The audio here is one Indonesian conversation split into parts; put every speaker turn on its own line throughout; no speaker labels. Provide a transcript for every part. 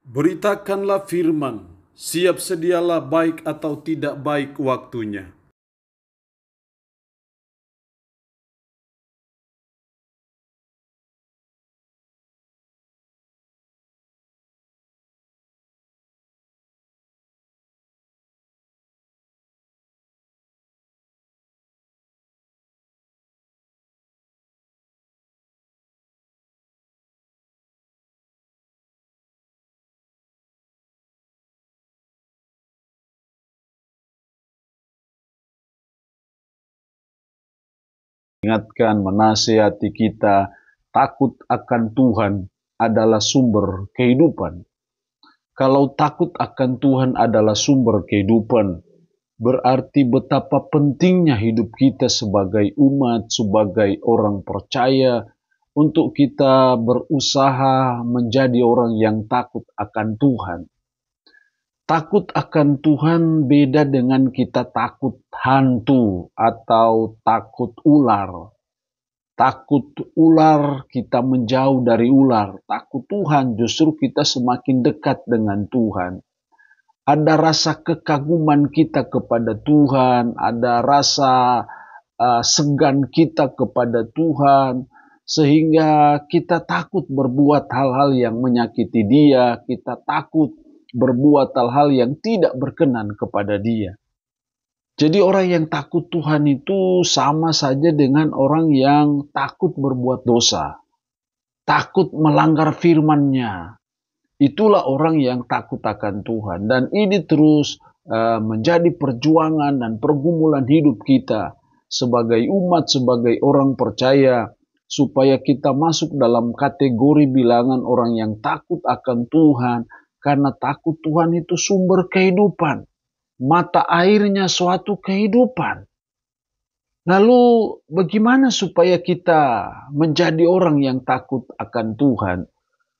Beritakanlah firman, siap sedialah baik atau tidak baik waktunya.
Ingatkan, menasihati kita, takut akan Tuhan adalah sumber kehidupan. Kalau takut akan Tuhan adalah sumber kehidupan, berarti betapa pentingnya hidup kita sebagai umat, sebagai orang percaya, untuk kita berusaha menjadi orang yang takut akan Tuhan. Takut akan Tuhan beda dengan kita takut hantu atau takut ular. Takut ular, kita menjauh dari ular. Takut Tuhan, justru kita semakin dekat dengan Tuhan. Ada rasa kekaguman kita kepada Tuhan, ada rasa segan kita kepada Tuhan, sehingga kita takut berbuat hal-hal yang menyakiti Dia, kita takut berbuat hal-hal yang tidak berkenan kepada Dia. Jadi orang yang takut Tuhan itu sama saja dengan orang yang takut berbuat dosa, takut melanggar firman-Nya. Itulah orang yang takut akan Tuhan. Dan ini terus menjadi perjuangan dan pergumulan hidup kita sebagai umat, sebagai orang percaya, supaya kita masuk dalam kategori bilangan orang yang takut akan Tuhan, karena takut Tuhan itu sumber kehidupan. Mata airnya suatu kehidupan. Lalu bagaimana supaya kita menjadi orang yang takut akan Tuhan?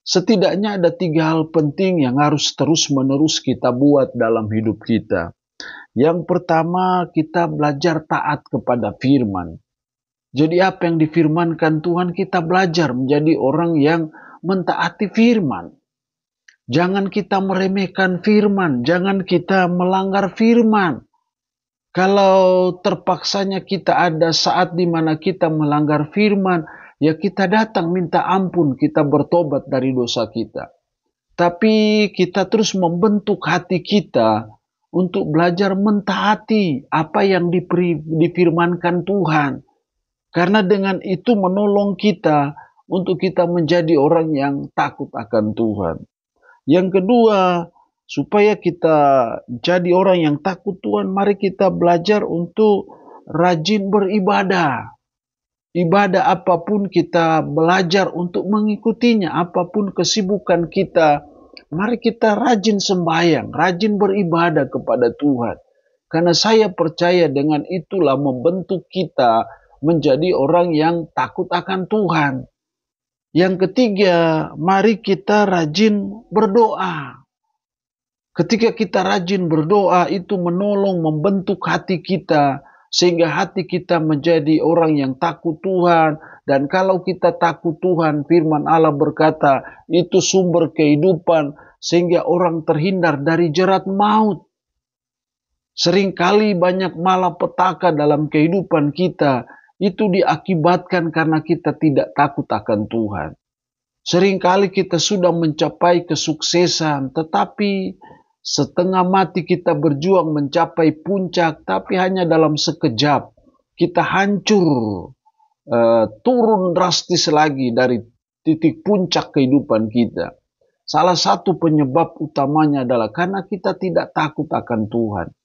Setidaknya ada 3 hal penting yang harus terus-menerus kita buat dalam hidup kita. Yang pertama, kita belajar taat kepada firman. Jadi apa yang difirmankan Tuhan, kita belajar menjadi orang yang mentaati firman. Jangan kita meremehkan firman, jangan kita melanggar firman. Kalau terpaksanya kita ada saat di mana kita melanggar firman, ya kita datang minta ampun, kita bertobat dari dosa kita. Tapi kita terus membentuk hati kita untuk belajar mentaati apa yang difirmankan Tuhan. Karena dengan itu menolong kita untuk kita menjadi orang yang takut akan Tuhan. Yang kedua, supaya kita jadi orang yang takut Tuhan, mari kita belajar untuk rajin beribadah. Ibadah apapun kita belajar untuk mengikutinya, apapun kesibukan kita, mari kita rajin sembahyang, rajin beribadah kepada Tuhan. Karena saya percaya dengan itulah membentuk kita menjadi orang yang takut akan Tuhan. Yang ketiga, mari kita rajin berdoa. Ketika kita rajin berdoa, itu menolong membentuk hati kita, sehingga hati kita menjadi orang yang takut Tuhan. Dan kalau kita takut Tuhan, firman Allah berkata, itu sumber kehidupan, sehingga orang terhindar dari jerat maut. Seringkali banyak malapetaka dalam kehidupan kita, itu diakibatkan karena kita tidak takut akan Tuhan. Seringkali kita sudah mencapai kesuksesan, tetapi setengah mati kita berjuang mencapai puncak, tapi hanya dalam sekejap kita hancur, turun drastis lagi dari titik puncak kehidupan kita. Salah satu penyebab utamanya adalah karena kita tidak takut akan Tuhan.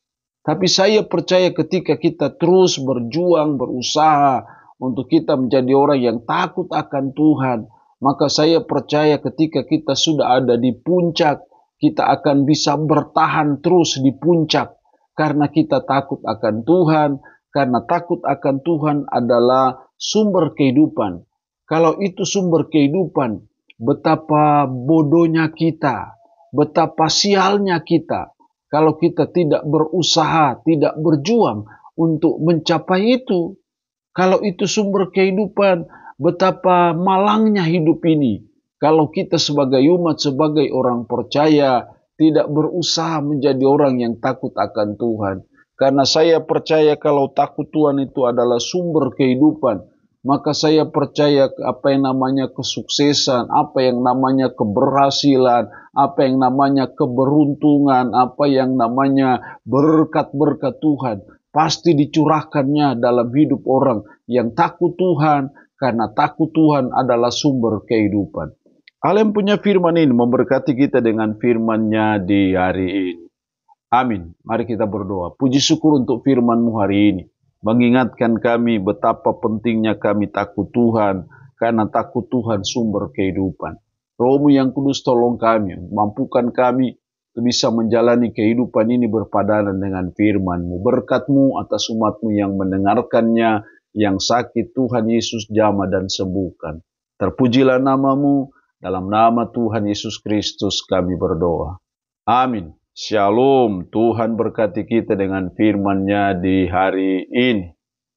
Tapi saya percaya ketika kita terus berjuang, berusaha untuk kita menjadi orang yang takut akan Tuhan, maka saya percaya ketika kita sudah ada di puncak, kita akan bisa bertahan terus di puncak karena kita takut akan Tuhan, karena takut akan Tuhan adalah sumber kehidupan. Kalau itu sumber kehidupan, betapa bodohnya kita, betapa sialnya kita kalau kita tidak berusaha, tidak berjuang untuk mencapai itu. Kalau itu sumber kehidupan, betapa malangnya hidup ini Kalau kita sebagai umat, sebagai orang percaya, tidak berusaha menjadi orang yang takut akan Tuhan. Karena saya percaya kalau takut Tuhan itu adalah sumber kehidupan, maka saya percaya apa yang namanya kesuksesan, apa yang namanya keberhasilan, apa yang namanya keberuntungan, apa yang namanya berkat-berkat Tuhan, pasti dicurahkannya dalam hidup orang yang takut Tuhan, karena takut Tuhan adalah sumber kehidupan. Allah yang punya firman ini memberkati kita dengan firman-Nya di hari ini. Amin. Mari kita berdoa. Puji syukur untuk firman-Mu hari ini. Mengingatkan kami betapa pentingnya kami takut Tuhan, karena takut Tuhan sumber kehidupan. Roh-Mu yang kudus tolong kami, mampukan kami untuk bisa menjalani kehidupan ini berpadanan dengan firman-Mu. Berkat-Mu atas umat-Mu yang mendengarkannya, yang sakit Tuhan Yesus jamah dan sembuhkan. Terpujilah nama-Mu, dalam nama Tuhan Yesus Kristus kami berdoa. Amin. Shalom. Tuhan berkati kita dengan firman-Nya di hari ini.